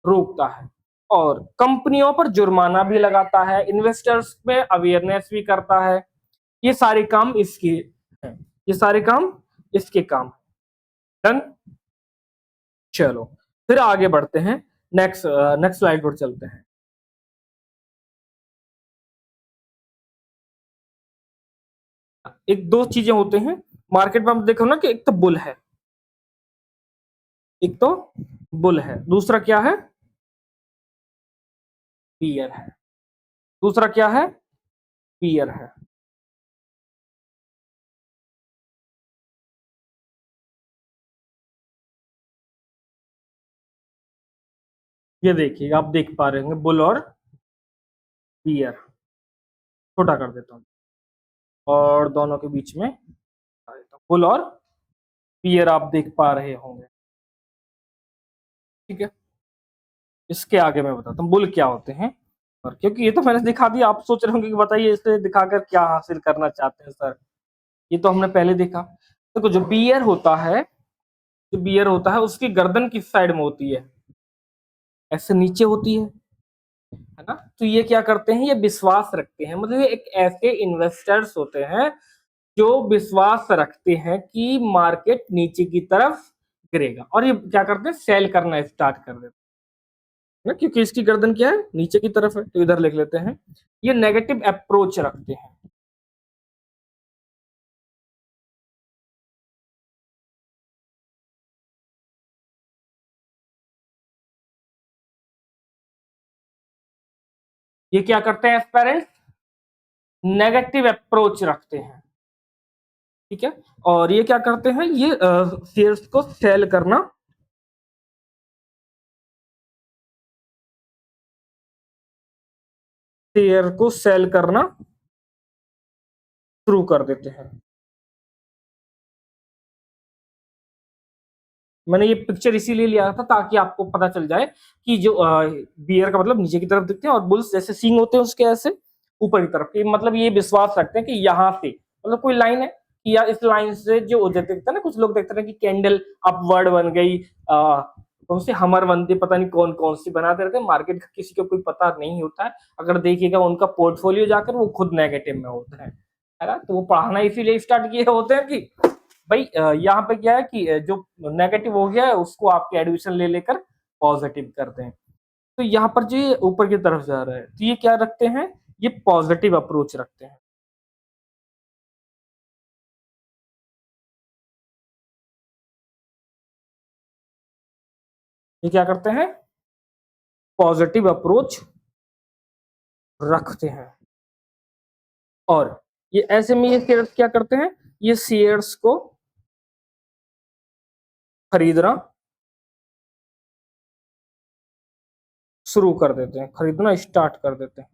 रोकता है। और कंपनियों पर जुर्माना भी लगाता है, इन्वेस्टर्स में अवेयरनेस भी करता है। ये सारे काम इसके हैं, ये सारे काम इसके काम। डन। चलो फिर आगे बढ़ते हैं, नेक्स्ट नेक्स्ट स्लाइड पर चलते हैं। एक दो चीजें होते हैं मार्केट में, हम देखो ना कि एक तो बुल है, एक तो बुल है, दूसरा क्या है, पियर है, दूसरा क्या है, पियर है। ये देखिए आप देख पा रहे होंगे बुल और पियर। छोटा कर देता हूँ और दोनों के बीच में आ देता हूं। बुल और पियर आप देख पा रहे होंगे, ठीक है। इसके आगे मैं बताता हूँ बुल क्या होते हैं। और क्योंकि ये तो मैंने दिखा दिया, आप सोच रहे होंगे कि बताइए इसे दिखाकर क्या हासिल करना चाहते हैं सर, ये तो हमने पहले देखा। देखो जो बियर होता है, जो बियर होता है उसकी गर्दन किस साइड में होती है, ऐसे नीचे होती है ना। तो ये क्या करते हैं, ये विश्वास रखते हैं, मतलब ये एक ऐसे इन्वेस्टर्स होते हैं जो विश्वास रखते हैं कि मार्केट नीचे की तरफ गिरेगा, और ये क्या करते हैं, सेल करना स्टार्ट कर देते हैं ना, क्योंकि इसकी गर्दन क्या है, नीचे की तरफ है। तो इधर लिख लेते हैं, ये नेगेटिव अप्रोच रखते हैं। ये क्या करते हैं एस्पेरेंट, नेगेटिव अप्रोच रखते हैं, ठीक है। और ये क्या करते हैं, ये शेयर्स को सेल करना, शेयर को सेल करना शुरू कर देते हैं। मैंने ये पिक्चर इसीलिए लिया था ताकि आपको पता चल जाए कि जो बियर का मतलब नीचे की तरफ दिखते हैं, और बुल्स जैसे सींग होते हैं उसके ऐसे ऊपर की तरफ, मतलब ये विश्वास रखते हैं कि यहाँ से, मतलब कोई लाइन है कि यार इस लाइन से जो देखते हैं ना, कुछ लोग देखते हैं कि कैंडल अपवर्ड बन गई, कौन सी हमर बनती, पता नहीं कौन कौन सी बनाते रहते हैं, मार्केट का किसी को कोई पता नहीं होता है। अगर देखिएगा उनका पोर्टफोलियो जाकर वो खुद नेगेटिव में होता है ना। तो वो पढ़ाना इसीलिए स्टार्ट किए होते हैं कि भाई यहाँ पे क्या है कि जो नेगेटिव हो गया है उसको आपके एडमिशन ले लेकर पॉजिटिव करते हैं। तो यहाँ पर जो ये ऊपर की तरफ जा रहा है, तो ये क्या रखते हैं, ये पॉजिटिव अप्रोच रखते हैं। ये क्या करते हैं, पॉजिटिव अप्रोच रखते हैं। और ये ऐसे में ये शेयर्स क्या करते हैं, ये शेयर्स को खरीदना शुरू कर देते हैं, खरीदना स्टार्ट कर देते हैं।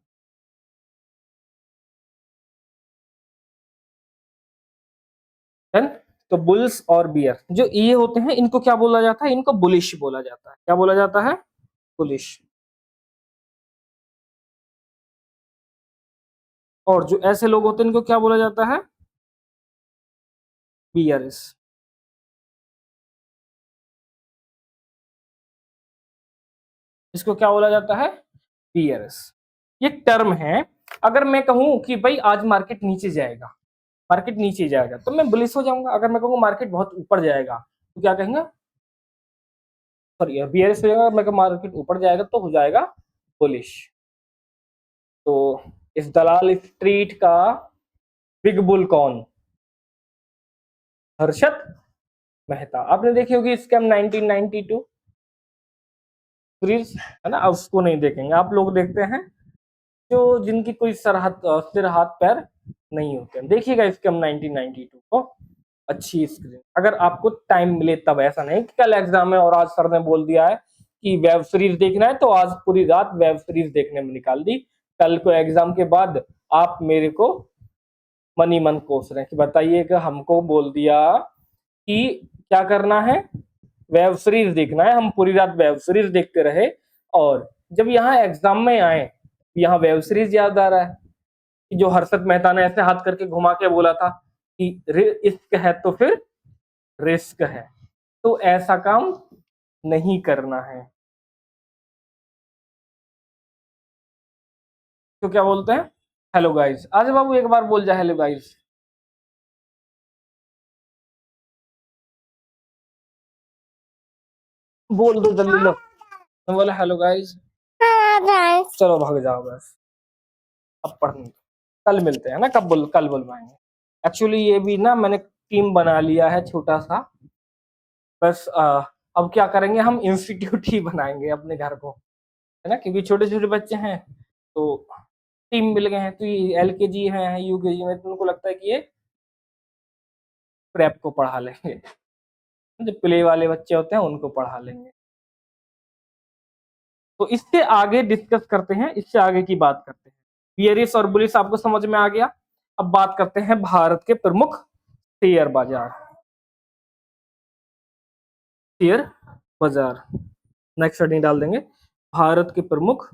Then, तो बुल्स और बियर जो ये होते हैं, इनको क्या बोला जाता है, इनको बुलिश बोला जाता है। क्या बोला जाता है, बुलिश। और जो ऐसे लोग होते हैं इनको क्या बोला जाता है, बियरिश। इसको क्या बोला जाता है, बियरिश। ये टर्म है। अगर मैं कहूं कि भाई आज मार्केट नीचे जाएगा, मार्केट नीचे जाएगा तो मैं बुलिश हो जाऊंगा। अगर मैं कहूंगा मार्केट बहुत ऊपर जाएगा तो क्या कहेंगे, सॉरी बियरिश हो जाएगा। मैं कहूं मार्केट ऊपर जाएगा तो हो जाएगा बुलिश। तो इस दलाल स्ट्रीट का बिग बुल कौन, हर्षद मेहता, आपने देखी होगी स्कैम 1992 सीरीज, है ना? अब उसको नहीं देखेंगे, आप लोग देखते हैं जो जिनकी कोई सिर हाथ पैर नहीं होते। देखिएगा स्कैम 1992 को, अच्छी स्क्रीन, अगर आपको टाइम मिले तब, ऐसा नहीं कि कल एग्जाम है और आज सर ने बोल दिया है कि वेब सीरीज देखना है तो आज पूरी रात वेब सीरीज देखने में निकाल दी, कल को एग्जाम के बाद आप मेरे को मन ही मन कोस रहे हैं कि बताइए कि हमको बोल दिया कि क्या करना है, वेब सीरीज देखना है, हम पूरी रात वेब सीरीज देखते रहे, और जब यहाँ एग्जाम में आए यहाँ वेब सीरीज याद आ रहा है कि जो हर्षद मेहता ने ऐसे हाथ करके घुमा के बोला था कि इश्क है तो फिर रिस्क है, तो ऐसा काम नहीं करना है। तो क्या बोलते हैं, हेलो गाइस, आज बाबू एक बार बोल जा हेलो गाइस, बोल दो जल्दी लो, मैं बोला हेलो गाइस, चलो भाग जाओ बस, अब पढ़ने कल मिलते हैं ना, कल बुलवाएंगे। एक्चुअली ये भी ना मैंने टीम बना लिया है छोटा सा, बस अब क्या करेंगे, हम इंस्टीट्यूट ही बनाएंगे अपने घर को, है ना, क्योंकि छोटे छोटे बच्चे हैं तो टीम मिल गए हैं, तो ये LKG है UKG में, तो उनको लगता है कि ये प्रेप को पढ़ा लेंगे, जो प्ले वाले बच्चे होते हैं उनको पढ़ा लेंगे। तो इससे आगे डिस्कस करते हैं, इससे आगे की बात करते हैं। बियरिश और बुलिश आपको समझ में आ गया। अब बात करते हैं भारत के प्रमुख शेयर बाजार, शेयर बाजार, नेक्स्ट हेडिंग डाल देंगे, भारत के प्रमुख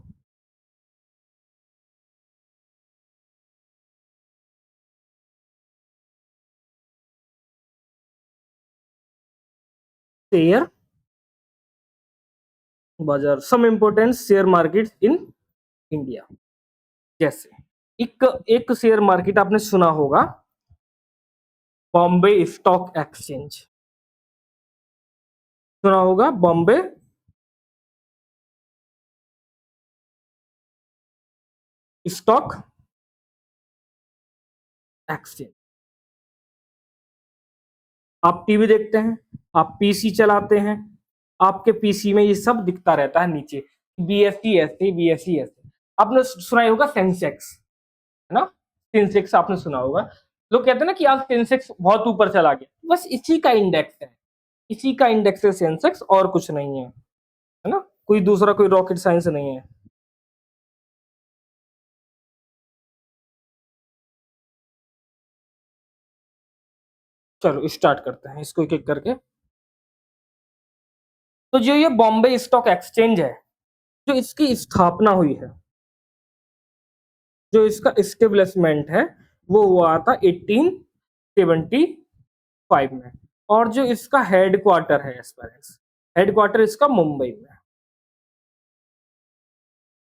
शेयर बाजार, some important share market in India. जैसे एक एक शेयर मार्केट आपने सुना होगा, बॉम्बे स्टॉक एक्सचेंज, सुना होगा, बॉम्बे स्टॉक एक्सचेंज। आप टीवी देखते हैं, आप PC चलाते हैं, आपके PC में ये सब दिखता रहता है नीचे, BSE ऐसे, BSE ऐसे। आपने सुना ही होगा सेंसेक्स, है ना, सेंसेक्स आपने सुना होगा। लोग कहते हैं ना कि आज सेंसेक्स बहुत ऊपर चला गया, बस इसी का इंडेक्स है, इसी का इंडेक्स है सेंसेक्स, और कुछ नहीं है ना, कोई दूसरा कोई रॉकेट साइंस नहीं है। चलो स्टार्ट करते हैं इसको एक एक करके। तो जो ये बॉम्बे स्टॉक एक्सचेंज है, जो इसकी स्थापना हुई है, जो इसका इस्टेब्लिशमेंट है, वो हुआ था 1875 में, और जो इसका हेडक्वार्टर है, हेडक्वार्टर इसका मुंबई में,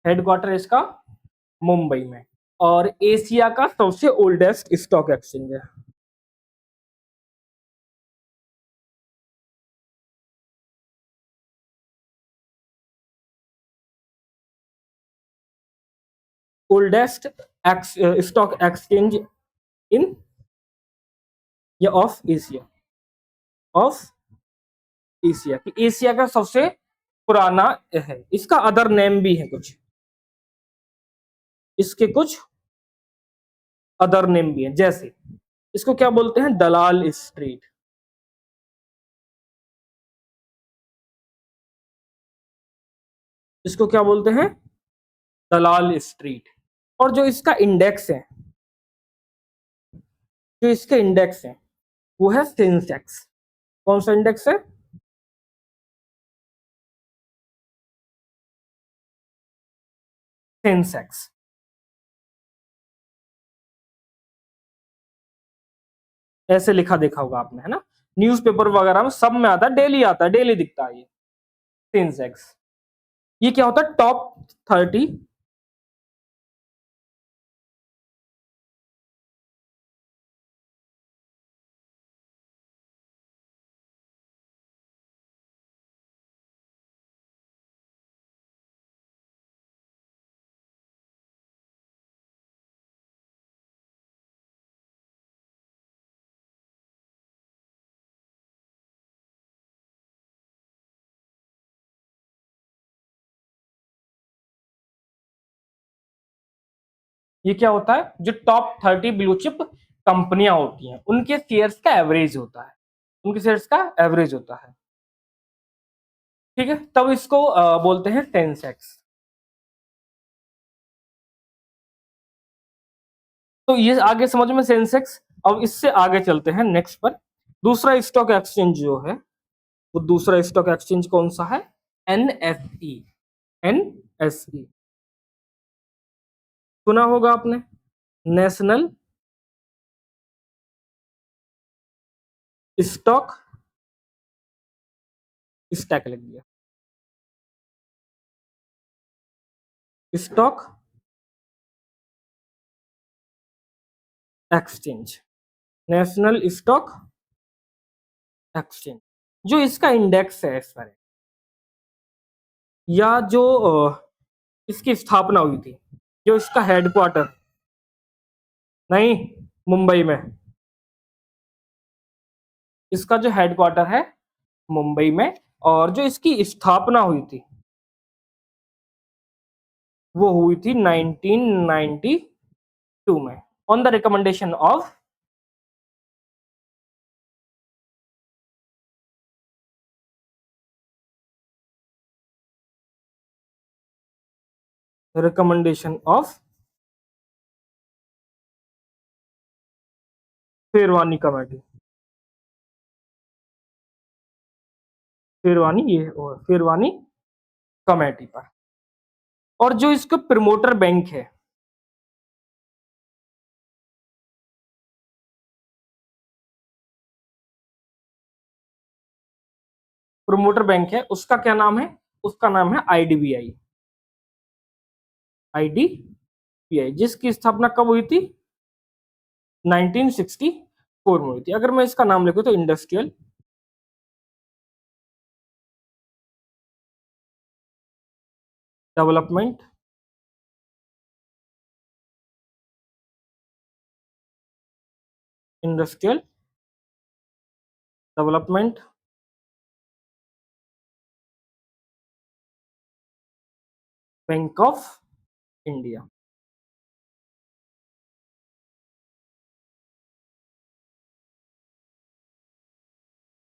हेडक्वार्टर इसका मुंबई में, और एशिया का सबसे ओल्डेस्ट स्टॉक एक्सचेंज है। ओल्डेस्ट स्टॉक एक्सचेंज इन या ऑफ एशिया, ऑफ एशिया, कि एशिया का सबसे पुराना है। इसका अदर नेम भी है कुछ, इसके कुछ अदर नेम भी है, जैसे इसको क्या बोलते हैं, दलाल स्ट्रीट, इसको क्या बोलते हैं, दलाल स्ट्रीट। और जो इसका इंडेक्स है, जो इसके इंडेक्स है, वो है सेंसेक्स। कौन सा इंडेक्स है, सेंसेक्स। ऐसे लिखा देखा होगा आपने, है ना, न्यूज़पेपर वगैरह में सब में आता है, डेली आता है, डेली दिखता है ये सेंसेक्स। ये क्या होता है, टॉप 30 ये क्या होता है, जो टॉप 30 ब्लू चिप कंपनियां होती हैं उनके शेयर्स का एवरेज होता है, उनके शेयर्स का एवरेज होता है। ठीक है, तब इसको बोलते हैं सेंसेक्स। तो ये आगे समझ में सेंसेक्स। अब इससे आगे चलते हैं नेक्स्ट पर। दूसरा स्टॉक एक्सचेंज जो है, वो दूसरा स्टॉक एक्सचेंज कौन सा है? एनएसई। एनएसई सुना होगा आपने, नेशनल स्टॉक स्टैक लिख दिया, stock exchange, national stock exchange. जो इसका इंडेक्स है सर, या जो इसकी स्थापना हुई थी, जो इसका हेडक्वार्टर, नहीं, मुंबई में, इसका जो हेडक्वार्टर है मुंबई में, और जो इसकी स्थापना हुई थी वो हुई थी 1992 में, on the recommendation of sherwani committee. Sherwani, ये और शेरवानी कमेटी पर। और जो इसका प्रमोटर बैंक है, प्रमोटर बैंक है, उसका क्या नाम है? उसका नाम है आईडीबीआई। आईडीबीआई जिसकी स्थापना कब हुई थी? 1964 में हुई थी। अगर मैं इसका नाम लिखूं तो industrial development industrial development bank of India.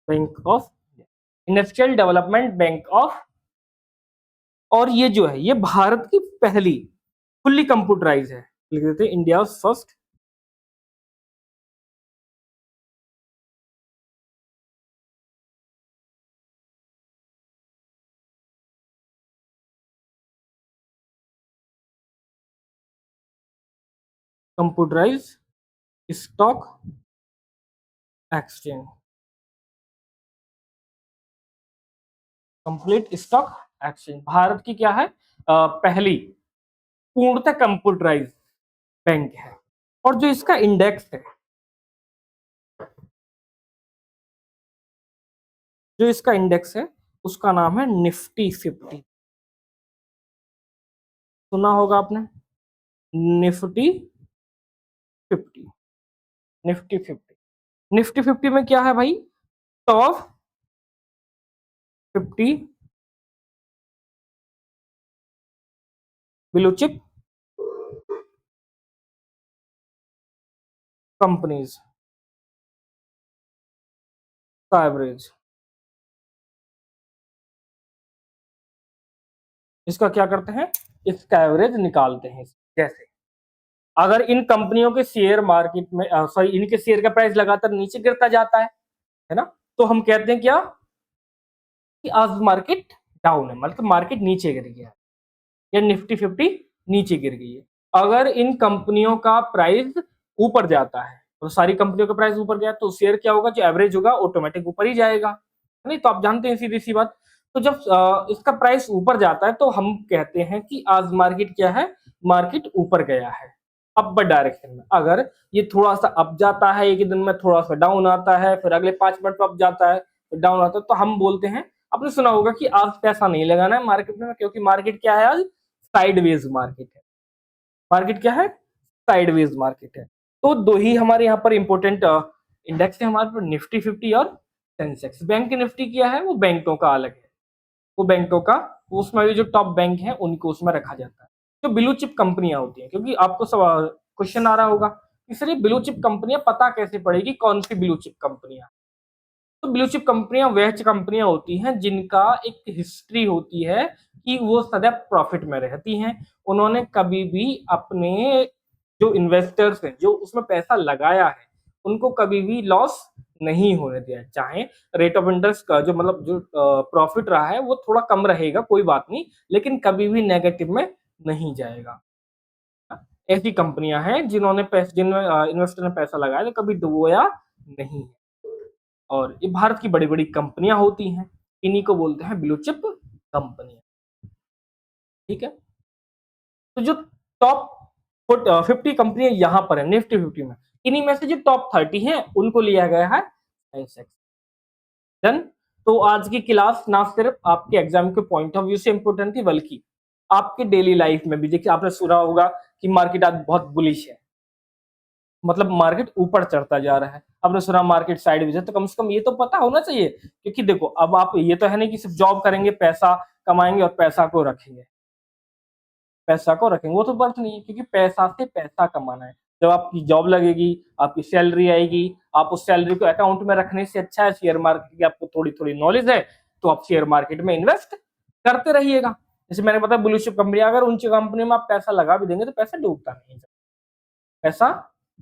Bank of industrial development bank of. और ये जो है, ये भारत की पहली फुल्ली कंप्यूटराइज है, लिख देते हैं India first computerise stock exchange. Complete stock exchange Bharat की क्या है? पहली पूर्णतः कंप्यूटराइज बैंक है। और जो इसका इंडेक्स है, जो इसका इंडेक्स है उसका नाम है निफ्टी 50। सुना होगा आपने, निफ्टी 50। निफ्टी 50, निफ्टी 50 में क्या है भाई? टॉप 50 ब्लू चिप कंपनीज का एवरेज। इसका क्या करते हैं? इसका एवरेज निकालते हैं। जैसे अगर इन कंपनियों के शेयर मार्केट में, सॉरी, इनके शेयर का प्राइस लगातार नीचे गिरता जाता है ना, तो हम कहते हैं क्या कि आज मार्केट डाउन है, मतलब मार्केट नीचे गिर गया है, या निफ्टी 50 नीचे गिर गई है। अगर इन कंपनियों का प्राइस ऊपर जाता है, तो सारी कंपनियों का प्राइस ऊपर गया तो शेयर क्या होगा? जो एवरेज होगा ऑटोमेटिक ऊपर ही जाएगा, नहीं? तो आप जानते हैं सीधी सी बात। तो जब इसका प्राइस ऊपर जाता है तो हम कहते हैं कि आज मार्केट क्या है? मार्केट ऊपर गया है, अपवर्ड डायरेक्शन में। अगर ये थोड़ा सा अप जाता है एक दिन में, थोड़ा सा डाउन आता है, फिर अगले 5 मिनट पर अप जाता है, फिर डाउन आता है, तो हम बोलते हैं, आपने सुना होगा कि आज पैसा नहीं लगाना है मार्केट में, क्योंकि मार्केट क्या है? आज साइडवेज मार्केट है। मार्केट क्या है? साइडवेज मार्केट है। तो दो ही हमारे यहाँ पर इंपॉर्टेंट इंडेक्स है हमारे पर, निफ्टी 50 और सेंसेक्स। बैंक निफ्टी क्या है? वो बैंकों का अलग है, वो बैंकों का, उसमें भी जो टॉप बैंक है उनको उसमें रखा जाता है। जो ब्लू चिप कंपनियां होती हैं, क्योंकि आपको क्वेश्चन आ रहा होगा कि सर ये ब्लू चिप कंपनियां पता कैसे पड़ेगी कौन सी ब्लू चिप कंपनियां। तो ब्लू चिप कंपनियां वह कंपनियां होती हैं जिनका एक हिस्ट्री होती है कि वो सदैव प्रॉफिट में रहती हैं। उन्होंने कभी भी अपने जो इन्वेस्टर्स हैं, जो उसमें पैसा लगाया है, उनको कभी भी लॉस नहीं होने दिया है। चाहे रेट ऑफ इंटरेस्ट का जो मतलब जो प्रॉफिट रहा है वो थोड़ा कम रहेगा, कोई बात नहीं, लेकिन कभी भी नेगेटिव में नहीं जाएगा। ऐसी कंपनियां हैं जिन्होंने जिनमें इन्वेस्टर ने पैसा लगाया तो कभी डुबोया नहीं। और ये भारत की बड़ी-बड़ी कंपनियां होती हैं, इन्हीं को बोलते हैं ब्लू चिप कंपनियां। ठीक है? तो जो टॉप 50 कंपनियां यहां पर है निफ्टी 50 में, इन्हीं में से जो टॉप 30 हैं उनको लिया गया है सेंसेक्स। डन। तो आज की क्लास ना सिर्फ आपके एग्जाम के पॉइंट ऑफ व्यू से इंपॉर्टेंट थी, बल्कि आपके डेली लाइफ में भी। देखिए, आपने सुना होगा कि मार्केट आज बहुत बुलिश है, मतलब मार्केट ऊपर चढ़ता जा रहा है। आपने सुना मार्केट साइडवेज है, तो कम से कम ये तो पता होना चाहिए, क्योंकि देखो अब आप ये तो है नहीं कि सिर्फ जॉब करेंगे, पैसा कमाएंगे और पैसा को रखेंगे, वो तो बात नहीं है, क्योंकि पैसा से पैसा कमाना है। जब आपकी जॉब लगेगी, आपकी सैलरी आएगी, आप उस सैलरी को अकाउंट में रखने से अच्छा है शेयर मार्केट की आपको थोड़ी थोड़ी नॉलेज है, तो आप शेयर मार्केट में इन्वेस्ट करते रहिएगा। जैसे मैंने बताया ब्लू चिप कंपनी, अगर उन कंपनी में आप पैसा लगा भी देंगे तो पैसा डूबता नहीं, पैसा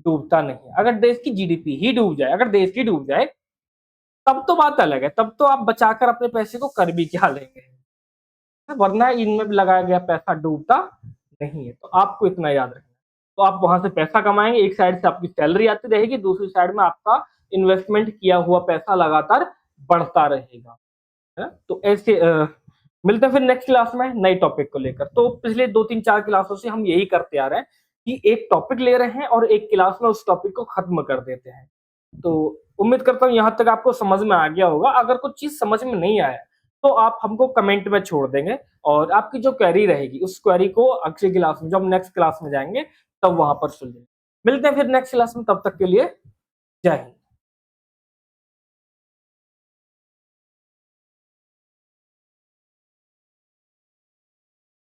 डूबता नहीं। अगर देश की जीडीपी ही डूब जाए, अगर देश की डूब जाए, तब तो बात अलग है, तब तो आप बचाकर अपने पैसे को कर भी क्या लेंगे, वरना इनमें लगाया गया पैसा डूबता नहीं है। तो आपको इतना याद रखना। तो आप वहां से पैसा कमाएंगे, एक साइड से आपकी सैलरी आती रहेगी, दूसरी साइड में आपका इन्वेस्टमेंट किया हुआ पैसा लगातार बढ़ता रहेगा, है? तो ऐसे मिलते हैं फिर नेक्स्ट क्लास में नए टॉपिक को लेकर। तो पिछले 2 3 4 क्लासों से हम यही करते आ रहे हैं कि एक टॉपिक ले रहे हैं और एक क्लास में उस टॉपिक को खत्म कर देते हैं। तो उम्मीद करता हूँ यहाँ तक आपको समझ में आ गया होगा। अगर कुछ चीज समझ में नहीं आया तो आप हमको कमेंट में छोड़ देंगे, और आपकी जो क्वेरी रहेगी उस क्वेरी को अगली क्लास में, जब नेक्स्ट क्लास में जाएंगे तब वहां पर सुन लेंगे। मिलते हैं फिर नेक्स्ट क्लास में, तब तक के लिए जय हिंद।